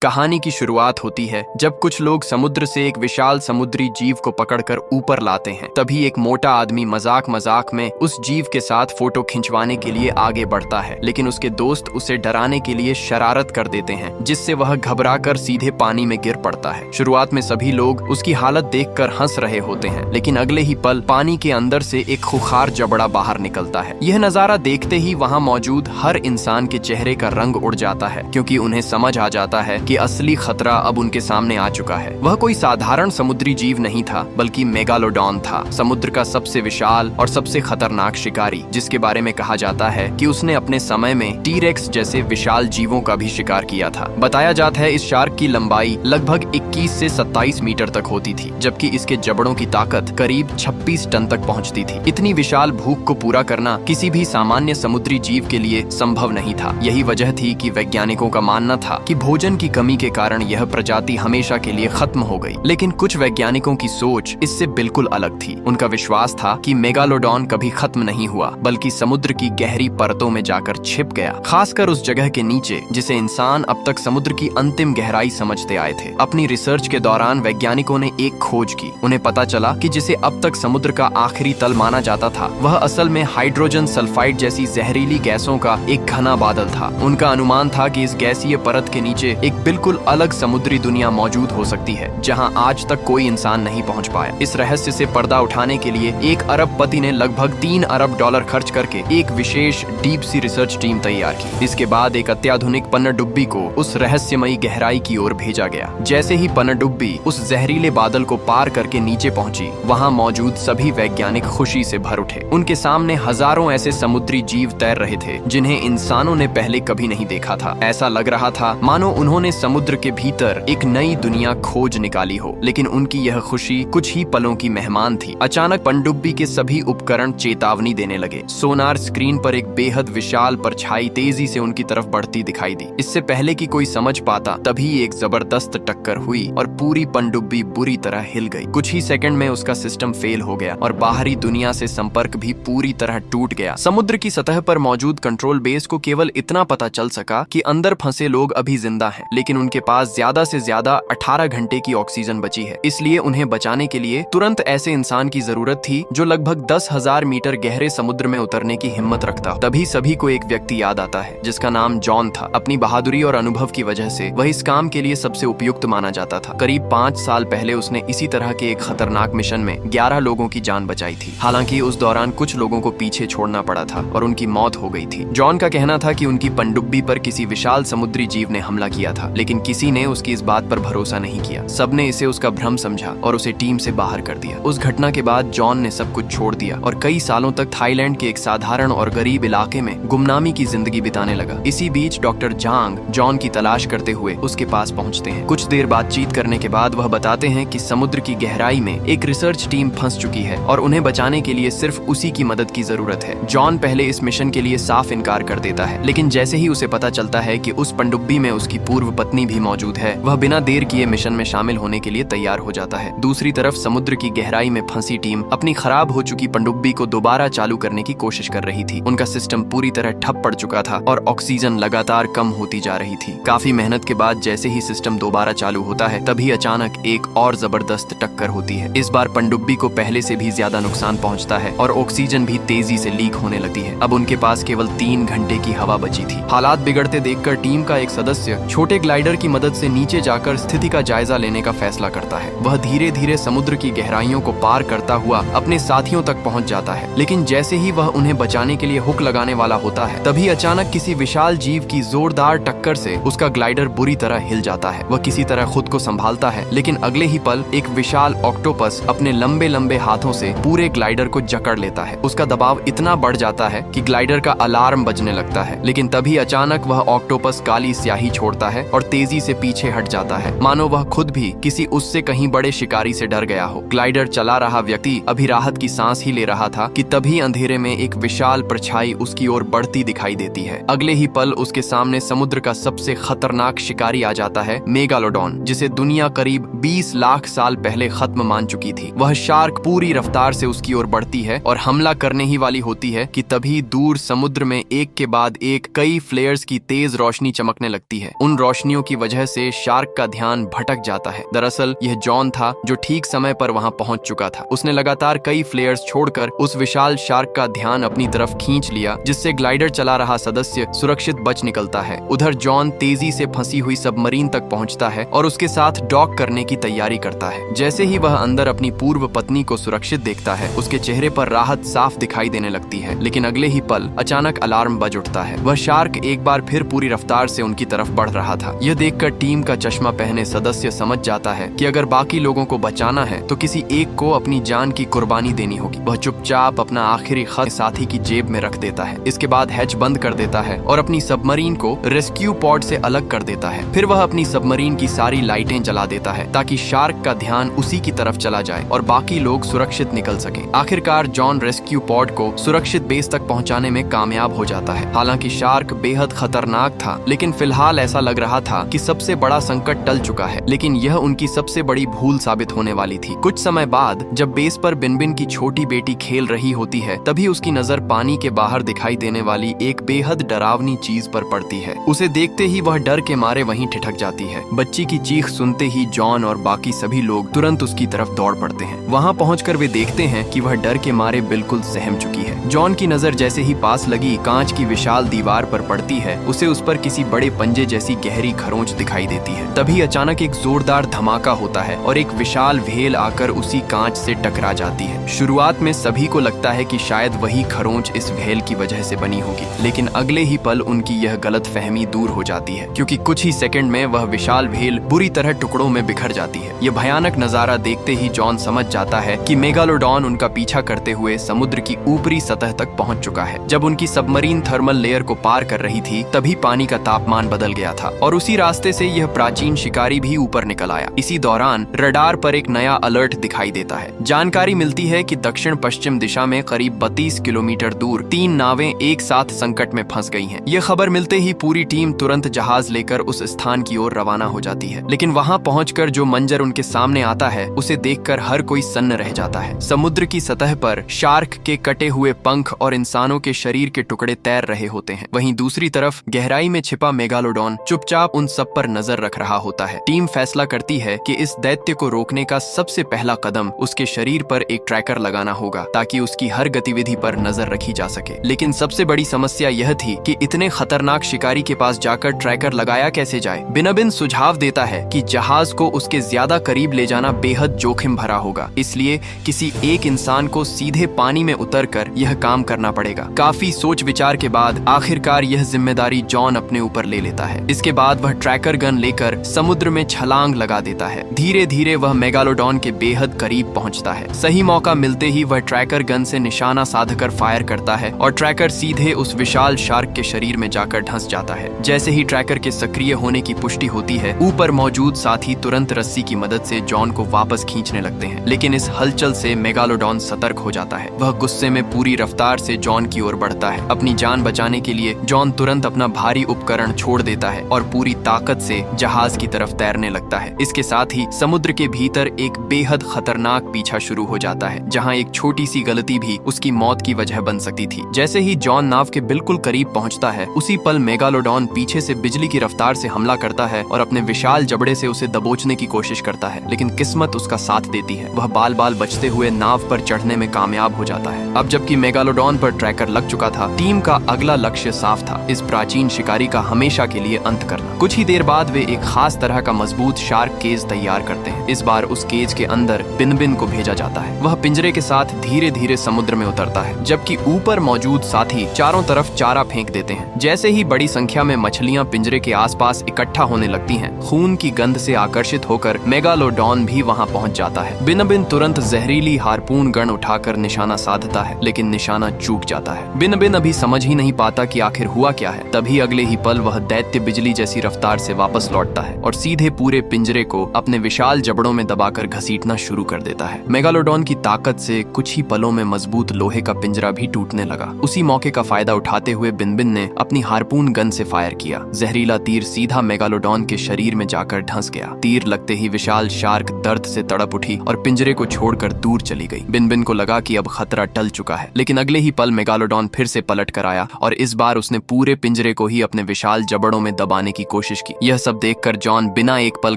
कहानी की शुरुआत होती है जब कुछ लोग समुद्र से एक विशाल समुद्री जीव को पकड़कर ऊपर लाते हैं। तभी एक मोटा आदमी मजाक मजाक में उस जीव के साथ फोटो खिंचवाने के लिए आगे बढ़ता है, लेकिन उसके दोस्त उसे डराने के लिए शरारत कर देते हैं, जिससे वह घबराकर सीधे पानी में गिर पड़ता है। शुरुआत में सभी लोग उसकी हालत देखकर हंस रहे होते हैं, लेकिन अगले ही पल पानी के अंदर से एक खुखार जबड़ा बाहर निकलता है। यह नजारा देखते ही वहाँ मौजूद हर इंसान के चेहरे का रंग उड़ जाता है, क्योंकि उन्हें समझ आ जाता है कि असली खतरा अब उनके सामने आ चुका है। वह कोई साधारण समुद्री जीव नहीं था, बल्कि मेगालोडॉन था, समुद्र का सबसे विशाल और सबसे खतरनाक शिकारी, जिसके बारे में कहा जाता है कि उसने अपने समय में टी-रेक्स जैसे विशाल जीवों का भी शिकार किया था। बताया जाता है इस शार्क की लंबाई लगभग 21 से 27 मीटर तक होती थी, जबकि इसके जबड़ों की ताकत करीब 26 टन तक पहुंचती थी। इतनी विशाल भूख को पूरा करना किसी भी सामान्य समुद्री जीव के लिए संभव नहीं था। यही वजह थी कि वैज्ञानिकों का मानना था कि भोजन की कमी के कारण यह प्रजाति हमेशा के लिए खत्म हो गई। लेकिन कुछ वैज्ञानिकों की सोच इससे बिल्कुल अलग थी। उनका विश्वास था कि मेगालोडॉन कभी खत्म नहीं हुआ, बल्कि समुद्र की गहरी परतों में जाकर छिप गया, खासकर उस जगह के नीचे जिसे इंसान अब तक समुद्र की अंतिम गहराई समझते आए थे। अपनी रिसर्च के दौरान वैज्ञानिकों ने एक खोज की। उन्हें पता चला कि जिसे अब तक समुद्र का आखिरी तल माना जाता था, वह असल में हाइड्रोजन सल्फाइड जैसी जहरीली गैसों का एक घना बादल था। उनका अनुमान था कि इस गैसीय परत के नीचे एक बिल्कुल अलग समुद्री दुनिया मौजूद हो सकती है, जहां आज तक कोई इंसान नहीं पहुंच पाया। इस रहस्य से पर्दा उठाने के लिए एक अरबपति ने लगभग $3 अरब खर्च करके एक विशेष डीप सी रिसर्च टीम तैयार की। इसके बाद एक अत्याधुनिक पनडुब्बी को उस रहस्यमयी गहराई की ओर भेजा गया। जैसे ही पनडुब्बी उस जहरीले बादल को पार करके नीचे पहुंची, वहां मौजूद सभी वैज्ञानिक खुशी से भर उठे। उनके सामने हजारों ऐसे समुद्री जीव तैर रहे थे जिन्हें इंसानों ने पहले कभी नहीं देखा था। ऐसा लग रहा था मानो उन्होंने समुद्र के भीतर एक नई दुनिया खोज निकाली हो। लेकिन उनकी यह खुशी कुछ ही पलों की मेहमान थी। अचानक पनडुब्बी के सभी उपकरण चेतावनी देने लगे। सोनार स्क्रीन पर एक बेहद विशाल परछाई तेजी से उनकी तरफ बढ़ती दिखाई दी। इससे पहले कि कोई समझ पाता, तभी एक जबरदस्त टक्कर हुई और पूरी पनडुब्बी बुरी तरह हिल गई। कुछ ही सेकंड में उसका सिस्टम फेल हो गया और बाहरी दुनिया से संपर्क भी पूरी तरह टूट गया। समुद्र की सतह पर मौजूद कंट्रोल बेस को केवल इतना पता चल सका कि अंदर फंसे लोग अभी जिंदा हैं, लेकिन उनके पास ज्यादा से ज्यादा 18 घंटे की ऑक्सीजन बची है। इसलिए उन्हें बचाने के लिए तुरंत ऐसे इंसान की जरूरत थी जो लगभग 10,000 मीटर गहरे समुद्र में उतरने की हिम्मत रखता। तभी सभी को एक व्यक्ति याद आता है, जिसका नाम जॉन था। अपनी बहादुरी और अनुभव की वजह से वह इस काम के लिए सबसे उपयुक्त माना जाता था। करीब 5 साल पहले उसने इसी तरह के एक खतरनाक मिशन में 11 लोगों की जान बचाई थी। हालांकि उस दौरान कुछ लोगों को पीछे छोड़ना पड़ा था और उनकी मौत हो गई थी। जॉन का कहना था कि उनकी पनडुब्बी पर किसी विशाल समुद्री जीव ने हमला किया था, लेकिन किसी ने उसकी इस बात पर भरोसा नहीं किया। सबने इसे उसका भ्रम समझा और उसे टीम से बाहर कर दिया। उस घटना के बाद जॉन ने सब कुछ छोड़ दिया और कई सालों तक थाईलैंड के एक साधारण और गरीब इलाके में गुमनामी की जिंदगी बिताने लगा। इसी बीच डॉक्टर जांग जॉन की तलाश करते हुए उसके पास पहुंचते हैं। कुछ देर बातचीत करने के बाद वह बताते हैं कि समुद्र की गहराई में एक रिसर्च टीम फंस चुकी है और उन्हें बचाने के लिए सिर्फ उसी की मदद की जरूरत है। जॉन पहले इस मिशन के लिए साफ इनकार कर देता है, लेकिन जैसे ही उसे पता चलता है कि उस पनडुब्बी में उसकी पूर्व पत्नी भी मौजूद है, वह बिना देर किए मिशन में शामिल होने के लिए तैयार हो जाता है। दूसरी तरफ समुद्र की गहराई में फंसी टीम अपनी खराब हो चुकी पनडुब्बी को दोबारा चालू करने की कोशिश कर रही थी। उनका सिस्टम पूरी तरह ठप पड़ चुका था और ऑक्सीजन लगातार कम होती जा रही थी। काफी मेहनत के बाद जैसे ही सिस्टम दोबारा चालू होता है, तभी अचानक एक और जबरदस्त टक्कर होती है। इस बार पनडुब्बी को पहले से भी ज्यादा नुकसान पहुंचता है और ऑक्सीजन भी तेजी से लीक होने लगती है। अब उनके पास केवल 3 घंटे की हवा बची थी। हालात बिगड़ते देखकर टीम का एक सदस्य छोटे ग्लाइडर की मदद से नीचे जाकर स्थिति का जायजा लेने का फैसला करता है। वह धीरे धीरे समुद्र की गहराइयों को पार करता हुआ अपने साथियों तक पहुंच जाता है, लेकिन जैसे ही वह उन्हें बचाने के लिए हुक लगाने वाला होता है, तभी अचानक किसी विशाल जीव की जोरदार टक्कर से उसका ग्लाइडर बुरी तरह हिल जाता है। वह किसी तरह खुद को संभालता है, लेकिन अगले ही पल एक विशाल ऑक्टोपस अपने लंबे लंबे हाथों से पूरे ग्लाइडर को जकड़ लेता है। उसका दबाव इतना बढ़ जाता है कि ग्लाइडर का अलार्म बजने लगता है, लेकिन तभी अचानक वह ऑक्टोपस काली स्याही छोड़ता है और तेजी से पीछे हट जाता है, मानो वह खुद भी किसी उससे कहीं बड़े शिकारी से डर गया हो। ग्लाइडर चला रहा व्यक्ति अभी राहत की सांस ही ले रहा था कि तभी अंधेरे में एक विशाल परछाई उसकी ओर बढ़ती दिखाई देती है। अगले ही पल उसके सामने समुद्र का सबसे खतरनाक शिकारी आ जाता है, मेगालोडॉन, जिसे दुनिया करीब 20 लाख साल पहले खत्म मान चुकी थी। वह शार्क पूरी रफ्तार से उसकी ओर बढ़ती है और हमला करने ही वाली होती है कि तभी दूर समुद्र में एक के बाद एक कई फ्लेयर्स की तेज रोशनी चमकने लगती है। उन रोशनी रोशनियों की वजह से शार्क का ध्यान भटक जाता है। दरअसल यह जॉन था जो ठीक समय पर वहां पहुंच चुका था। उसने लगातार कई फ्लेयर्स छोड़कर उस विशाल शार्क का ध्यान अपनी तरफ खींच लिया, जिससे ग्लाइडर चला रहा सदस्य सुरक्षित बच निकलता है। उधर जॉन तेजी से फंसी हुई सबमरीन तक पहुंचता है और उसके साथ डॉक करने की तैयारी करता है। जैसे ही वह अंदर अपनी पूर्व पत्नी को सुरक्षित देखता है, उसके चेहरे पर राहत साफ दिखाई देने लगती है। लेकिन अगले ही पल अचानक अलार्म बज उठता है। वह शार्क एक बार फिर पूरी रफ्तार से उनकी तरफ बढ़ रहा था। यह देखकर टीम का चश्मा पहने सदस्य समझ जाता है कि अगर बाकी लोगों को बचाना है तो किसी एक को अपनी जान की कुर्बानी देनी होगी। वह चुपचाप अपना आखिरी खत साथी की जेब में रख देता है। इसके बाद हैच बंद कर देता है और अपनी सबमरीन को रेस्क्यू पॉड से अलग कर देता है। फिर वह अपनी सबमरीन की सारी लाइटें जला देता है ताकि शार्क का ध्यान उसी की तरफ चला जाए और बाकी लोग सुरक्षित निकल सकें। आखिरकार जॉन रेस्क्यू पॉड को सुरक्षित बेस तक पहुंचाने में कामयाब हो जाता है। हालांकि शार्क बेहद खतरनाक था, लेकिन फिलहाल ऐसा लग रहा था कि सबसे बड़ा संकट टल चुका है। लेकिन यह उनकी सबसे बड़ी भूल साबित होने वाली थी। कुछ समय बाद जब बेस पर बिनबिन की छोटी बेटी खेल रही होती है, तभी उसकी नजर पानी के बाहर दिखाई देने वाली एक बेहद डरावनी चीज पर पड़ती है। उसे देखते ही वह डर के मारे वहीं ठिठक जाती है। बच्ची की चीख सुनते ही जॉन और बाकी सभी लोग तुरंत उसकी तरफ दौड़ पड़ते हैं। वहां पहुंचकर वे देखते हैं कि वह डर के मारे बिल्कुल सहम चुकी है। जॉन की नजर जैसे ही पास लगी कांच की विशाल दीवार पर पड़ती है, उसे उस पर किसी बड़े पंजे जैसी गहरी खरोंच दिखाई देती है। तभी अचानक एक जोरदार धमाका होता है और एक विशाल व्हेल आकर उसी कांच से टकरा जाती है। शुरुआत में सभी को लगता है कि शायद वही खरोंच इस व्हेल की वजह से बनी होगी, लेकिन अगले ही पल उनकी यह गलतफहमी दूर हो जाती है, क्योंकि कुछ ही सेकंड में वह विशाल व्हेल बुरी तरह टुकड़ों में बिखर जाती है। यह भयानक नजारा देखते ही जॉन समझ जाता है कि मेगालोडॉन उनका पीछा करते हुए समुद्र की ऊपरी सतह तक पहुंच चुका है। जब उनकी सबमरीन थर्मल लेयर को पार कर रही थी, तभी पानी का तापमान बदल गया था और उसी रास्ते से यह प्राचीन शिकारी भी ऊपर निकल आया। इसी दौरान रडार पर एक नया अलर्ट दिखाई देता है। जानकारी मिलती है कि दक्षिण पश्चिम दिशा में करीब 32 किलोमीटर दूर 3 नावें एक साथ संकट में फंस गई हैं। यह खबर मिलते ही पूरी टीम तुरंत जहाज लेकर उस स्थान की ओर रवाना हो जाती है। लेकिन वहां पहुंचकर जो मंजर उनके सामने आता है, उसे देखकर हर कोई सन्न रह जाता है। समुद्र की सतह पर शार्क के कटे हुए पंख और इंसानों के शरीर के टुकड़े तैर रहे होते हैं। वहीं दूसरी तरफ गहराई में छिपा मेगालोडॉन चुपचाप उन सब पर नजर रख रहा होता है। टीम फैसला करती है कि इस दैत्य को रोकने का सबसे पहला कदम उसके शरीर पर एक ट्रैकर लगाना होगा, ताकि उसकी हर गतिविधि पर नजर रखी जा सके। लेकिन सबसे बड़ी समस्या यह थी कि इतने खतरनाक शिकारी के पास जाकर ट्रैकर लगाया कैसे जाए। बिनबिन सुझाव देता है कि जहाज को उसके ज्यादा करीब ले जाना बेहद जोखिम भरा होगा, इसलिए किसी एक इंसान को सीधे पानी में उतरकर यह काम करना पड़ेगा। काफी सोच विचार के बाद आखिरकार यह जिम्मेदारी जॉन अपने ऊपर ले लेता है। इसके बाद वह ट्रैकर गन लेकर समुद्र में छलांग लगा देता है। धीरे धीरे वह मेगालोडॉन के बेहद करीब पहुंचता है। सही मौका मिलते ही वह ट्रैकर गन से निशाना साधकर फायर करता है और ट्रैकर सीधे उस विशाल शार्क के शरीर में जाकर धंस जाता है। जैसे ही ट्रैकर के सक्रिय होने की पुष्टि होती है, ऊपर मौजूद साथी तुरंत रस्सी की मदद से जॉन को वापस खींचने लगते हैं। लेकिन इस हलचल से मेगालोडॉन सतर्क हो जाता है। वह गुस्से में पूरी रफ्तार से जॉन की ओर बढ़ता है। अपनी जान बचाने के लिए जॉन तुरंत अपना भारी उपकरण छोड़ देता है और पूरी ताकत से जहाज की तरफ तैरने लगता है। इसके साथ ही समुद्र के भीतर एक बेहद खतरनाक पीछा शुरू हो जाता है, जहां एक छोटी सी गलती भी उसकी मौत की वजह बन सकती थी। जैसे ही जॉन नाव के बिल्कुल करीब पहुंचता है, उसी पल मेगालोडॉन पीछे से बिजली की रफ्तार से हमला करता है और अपने विशाल जबड़े से उसे दबोचने की कोशिश करता है। लेकिन किस्मत उसका साथ देती है। वह बाल बाल बचते हुए नाव पर चढ़ने में कामयाब हो जाता है। अब जबकि मेगालोडॉन पर ट्रैकर लग चुका था, टीम का अगला लक्ष्य साफ था, इस प्राचीन शिकारी का हमेशा के लिए अंत करना। कुछ ही देर बाद वे एक खास तरह का मजबूत शार्क केज तैयार करते हैं। इस बार उस केज के अंदर बिनबिन को भेजा जाता है। वह पिंजरे के साथ धीरे धीरे समुद्र में उतरता है, जबकि ऊपर मौजूद साथी चारों तरफ चारा फेंक देते हैं। जैसे ही बड़ी संख्या में मछलियां पिंजरे के आसपास इकट्ठा होने लगती हैं, खून की गंध से आकर्षित होकर मेगालोडॉन भी वहां पहुंच जाता है। बिनबिन तुरंत जहरीली हार्पून गन उठाकर निशाना साधता है, लेकिन निशाना चूक जाता है। बिनबिन अभी समझ ही नहीं पाता कि आखिर हुआ क्या है। तभी अगले ही पल वह दैत्य बिजली जैसी रफ्तार से वापस लौटता है और सीधे पूरे पिंजरे को अपने विशाल जबड़ों में दबाकर घसीटना शुरू कर देता है। मेगालोडॉन की ताकत से कुछ ही पलों में मजबूत लोहे का पिंजरा भी टूटने लगा। उसी मौके का फायदा उठाते हुए बिनबिन ने अपनी हार्पून गन से फायर किया। जहरीला तीर सीधा मेगालोडॉन के शरीर में जाकर धंस गया। तीर लगते ही विशाल शार्क दर्द से तड़प उठी और पिंजरे को छोड़कर दूर चली गई। बिनबिन को लगा कि अब खतरा टल चुका है, लेकिन अगले ही पल मेगालोडॉन फिर से पलट कर आया और इस बार उसने पूरे पिंजरे को ही अपने विशाल जबड़ों में दबाने की कोशिश की। यह सब देखकर जॉन बिना एक पल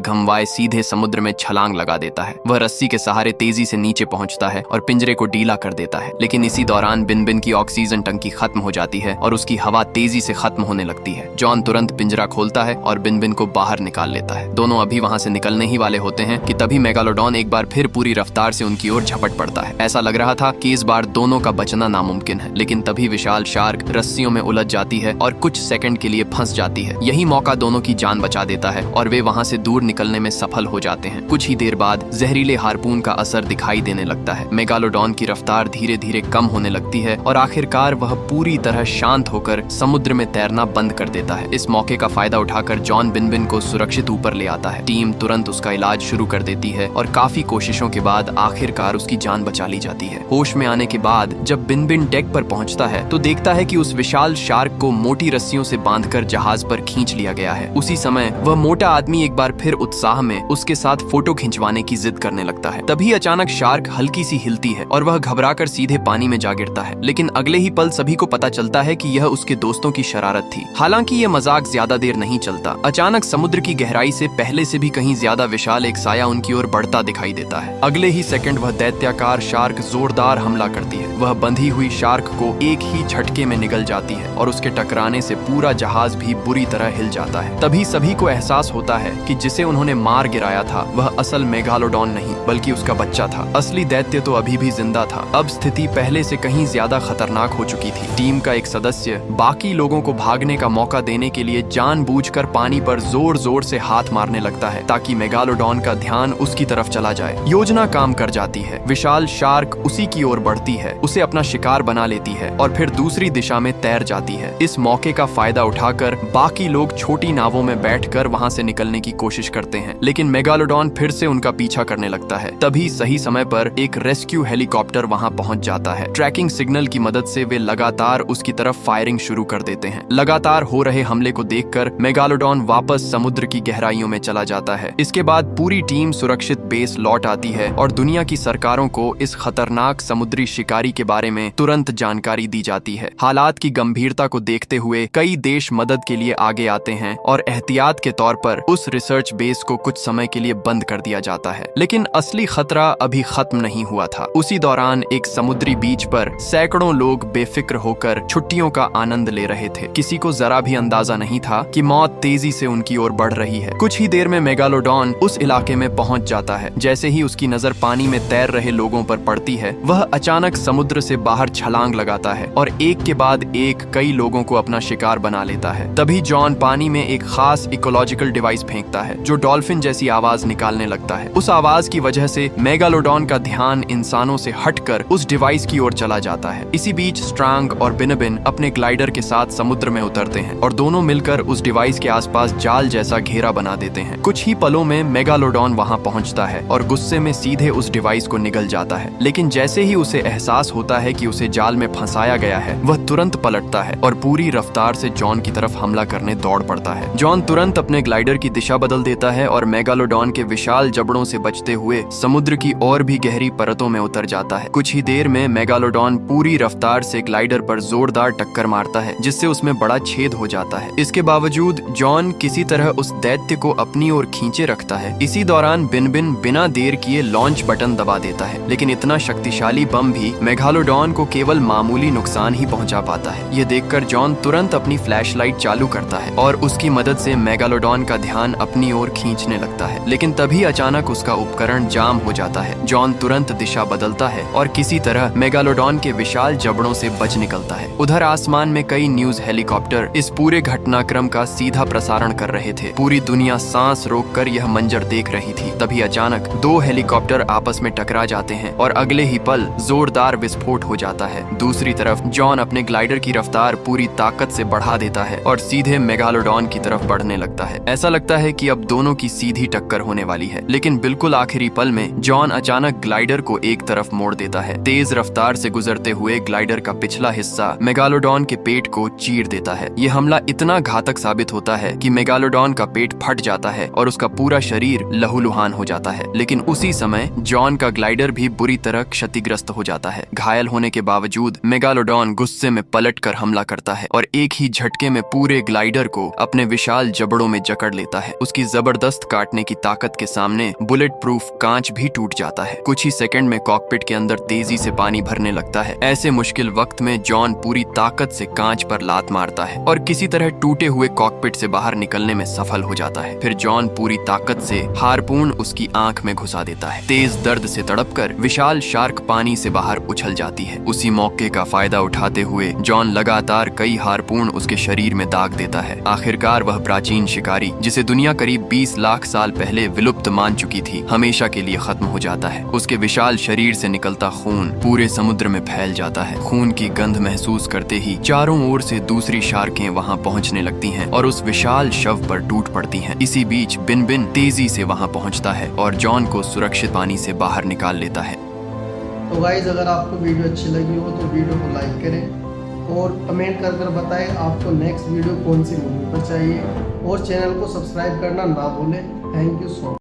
घमवाए सीधे समुद्र में छलांग लगा देता है। वह रस्सी के सहारे तेजी से नीचे पहुंचता है और पिंजरे को ढीला कर देता है। लेकिन इसी दौरान बिन की ऑक्सीजन टंकी खत्म हो जाती है और उसकी हवा तेजी से खत्म होने लगती है। जॉन तुरंत पिंजरा खोलता है और बिन को बाहर निकाल लेता है। दोनों अभी वहां से निकलने ही वाले होते हैं कि तभी मेगालोडॉन एक बार फिर पूरी रफ्तार से उनकी ओर झपट पड़ता है। ऐसा लग रहा था कि इस बार दोनों का बचना नामुमकिन है, लेकिन तभी विशाल शार्क रस्सियों में उलझ जाती है और कुछ सेकंड के लिए फंस जाती है। यही मौका दोनों की जान बचा देता है और वे वहां से दूर निकलने में सफल हो जाते हैं। कुछ ही देर बाद जहरीले हार्पून का असर दिखाई देने लगता है। मेगालोडॉन की रफ्तार धीरे धीरे कम होने लगती है और आखिरकार वह पूरी तरह शांत होकर समुद्र में तैरना बंद कर देता है। इस मौके का फायदा उठाकर जॉन बिन को सुरक्षित ऊपर ले आता है। टीम तुरंत उसका इलाज शुरू कर देती है और काफी कोशिशों के बाद आखिरकार उसकी जान बचा ली जाती है। होश में आने के बाद जब बिन डेक पर पहुंचता है तो देखता है कि उस विशाल शार्क को मोटी रस्सियों से बांधकर जहाज पर खींच लिया गया है। उसी समय वह मोटा आदमी एक बार फिर उत्साह में उसके साथ फोटो खिंचवाने की जिद करने लगता है। तभी अचानक शार्क हल्की सी हिलती है और वह घबराकर सीधे पानी में जा गिरता है। लेकिन अगले ही पल सभी को पता चलता है कि यह उसके दोस्तों की शरारत थी। हालांकि यह मजाक ज्यादा देर नहीं चलता। अचानक समुद्र की गहराई से पहले से भी कहीं ज्यादा विशाल एक साया उनकी ओर बढ़ता दिखाई देता है। अगले ही सेकंड वह दैत्याकार शार्क जोरदार हमला करती है। वह बंधी हुई शार्क को एक ही झटके में निगल जाती है और उसके टकराने से पूरा जहाज भी बुरी तरह हिल जाता है। तभी सभी को एहसास होता है कि जिसे उन्होंने मार गिराया था वह असल मेगालोडॉन नहीं बल्कि उसका बच्चा था। असली दैत्य तो अभी भी जिंदा था। अब स्थिति पहले से कहीं ज्यादा खतरनाक हो चुकी थी। टीम का एक सदस्य बाकी लोगों को भागने का मौका देने के लिए जानबूझकर पानी पर जोर जोर से हाथ मारने लगता है ताकि मेगालोडॉन का ध्यान उसकी तरफ चला जाए। योजना काम कर जाती है। विशाल शार्क उसी की ओर बढ़ती है, उसे अपना शिकार बना लेती है और फिर दूसरी दिशा में तैर जाती है। इस मौके का फायदा उठाकर बाकी लोग छोटी नावों में बैठकर वहां से निकलने की कोशिश करते हैं, लेकिन मेगालोडॉन फिर से उनका पीछा करने लगता है। तभी सही समय पर एक रेस्क्यू हेलीकॉप्टर वहां पहुंच जाता है। ट्रैकिंग सिग्नल की मदद से वे लगातार उसकी तरफ फायरिंग शुरू कर देते हैं। लगातार हो रहे हमले को देखकर मेगालोडॉन वापस समुद्र की गहराइयों में चला जाता है। इसके बाद पूरी टीम सुरक्षित बेस लौट आती है और दुनिया की सरकारों को इस खतरनाक समुद्री शिकारी के बारे में तुरंत जानकारी दी जाती है। हालात की गंभीरता को देखते हुए कई देश मदद के लिए आगे आते हैं और एहतियात के तौर पर उस रिसर्च बेस को कुछ समय के लिए बंद कर दिया जाता है। लेकिन असली खतरा अभी खत्म नहीं हुआ था। उसी दौरान एक समुद्री बीच पर सैकड़ों लोग बेफिक्र होकर छुट्टियों का आनंद ले रहे थे। किसी को जरा भी अंदाजा नहीं था कि मौत तेजी से उनकी ओर बढ़ रही है। कुछ ही देर में मेगालोडॉन उस इलाके में पहुंच जाता है। जैसे ही उसकी नजर पानी में तैर रहे लोगों पर पड़ती है वह अचानक समुद्र से बाहर छलांग लगाता है और एक के बाद एक कई लोगों को अपना शिकार बना लेता है। तभी जॉन पानी में एक खास इकोलॉजिकल डिवाइस फेंकता है जो डॉल्फिन जैसी आवाज निकालने लगता है। उस आवाज की वजह से मेगालोडॉन का ध्यान इंसानों से हटकर उस डिवाइस की ओर चला जाता है। इसी बीच स्ट्रांग और बिन अपने ग्लाइडर के साथ समुद्र में उतरते हैं और दोनों मिलकर उस डिवाइस के आसपास जाल जैसा घेरा बना देते हैं। कुछ ही पलों में मेगालोडॉन वहां पहुंचता है और गुस्से में सीधे उस डिवाइस को निगल जाता है। लेकिन जैसे ही उसे एहसास होता है कि उसे जाल में फंसाया गया है वह तुरंत पलटता है और पूरी रफ्तार से जॉन की तरफ हमला करने दौड़ पड़ता है। जॉन तुरंत अपने ग्लाइडर की दिशा बदल देता है और मेगालोडॉन के विशाल जबड़ों से बचते हुए समुद्र की और भी गहरी परतों में उतर जाता है। कुछ ही देर में मेगालोडॉन पूरी रफ्तार से ग्लाइडर पर जोरदार टक्कर मारता है जिससे उसमें बड़ा छेद हो जाता है। इसके बावजूद जॉन किसी तरह उस दैत्य को अपनी ओर खींचे रखता है। इसी दौरान बिन बिना देर किए लॉन्च बटन दबा देता है, लेकिन इतना शक्तिशाली बम भी मेगालोडॉन को केवल मामूली नुकसान ही पहुंचा पाता है। ये देखकर जॉन तुरंत अपनी फ्लैशलाइट चालू करता है और उसकी मदद से मेगालोडॉन का ध्यान अपनी ओर खींचने लगता है। लेकिन तभी अचानक उसका उपकरण जाम हो जाता है। जॉन तुरंत दिशा बदलता है और किसी तरह मेगालोडॉन के विशाल जबड़ों से बच निकलता है। उधर आसमान में कई न्यूज हेलीकॉप्टर इस पूरे घटनाक्रम का सीधा प्रसारण कर रहे थे। पूरी दुनिया सांस रोककर यह मंजर देख रही थी। तभी अचानक दो हेलीकॉप्टर आपस में टकरा जाते हैं और अगले ही पल जोरदार विस्फोट हो जाता है। दूसरी तरफ जॉन अपने ग्लाइडर की रफ्तार पूरी ताकत से बढ़ा देता है और सीधे मेगालोडॉन की तरफ बढ़ने लगता है। ऐसा लगता है कि अब दोनों की सीधी टक्कर होने वाली है, लेकिन बिल्कुल आखिरी पल में जॉन अचानक ग्लाइडर को एक तरफ मोड़ देता है। तेज रफ्तार से गुजरते हुए ग्लाइडर का पिछला हिस्सा मेगालोडॉन के पेट को चीर देता है। ये हमला इतना घातक साबित होता है कि मेगालोडॉन का पेट फट जाता है और उसका पूरा शरीर लहूलुहान हो जाता है। लेकिन उसी समय जॉन का ग्लाइडर भी बुरी तरह क्षतिग्रस्त हो जाता है। घायल होने के बावजूद मेगालोडॉन गुस्से में पलटकर हमला करता है और एक ही झटके में पूरे ग्लाइडर को अपने विशाल जबड़ों में जकड़ लेता है। उसकी जबरदस्त काटने की ताकत के सामने बुलेट प्रूफ कांच भी टूट जाता है। कुछ ही सेकंड में कॉकपिट के अंदर तेजी से पानी भरने लगता है। ऐसे मुश्किल वक्त में जॉन पूरी ताकत से कांच पर लात मारता है और किसी तरह टूटे हुए कॉकपिट से बाहर निकलने में सफल हो जाता है। फिर जॉन पूरी ताकत से हारपून उसकी आंख में घुसा देता है। तेज दर्द से तड़पकर विशाल शार्क पानी से बाहर उछल जाती है। उसी मौके का फायदा उठाते हुए जॉन लगातार कई हारपून उसके शरीर में दाग देता है। आखिरकार वह प्राचीन शिकारी, जिसे दुनिया करीब 20 लाख साल पहले विलुप्त मान चुकी थी, हमेशा के लिए खत्म हो जाता है। उसके विशाल शरीर से निकलता खून पूरे समुद्र में फैल जाता है। खून की गंध महसूस करते ही चारों ओर से दूसरी शार्कें वहां पहुंचने लगती हैं और उस विशाल शव पर टूट पड़ती हैं। इसी बीच बिन बिन तेजी से वहां पहुंचता है और जॉन को सुरक्षित पानी से बाहर निकाल लेता है। तो गाइस, अगर आपको वीडियो अच्छी लगी हो तो वीडियो को लाइक करें और कमेंट कर बताएं आपको नेक्स्ट वीडियो कौन सी मूवी पर चाहिए और चैनल को सब्सक्राइब करना ना भूलें। Thank you so much.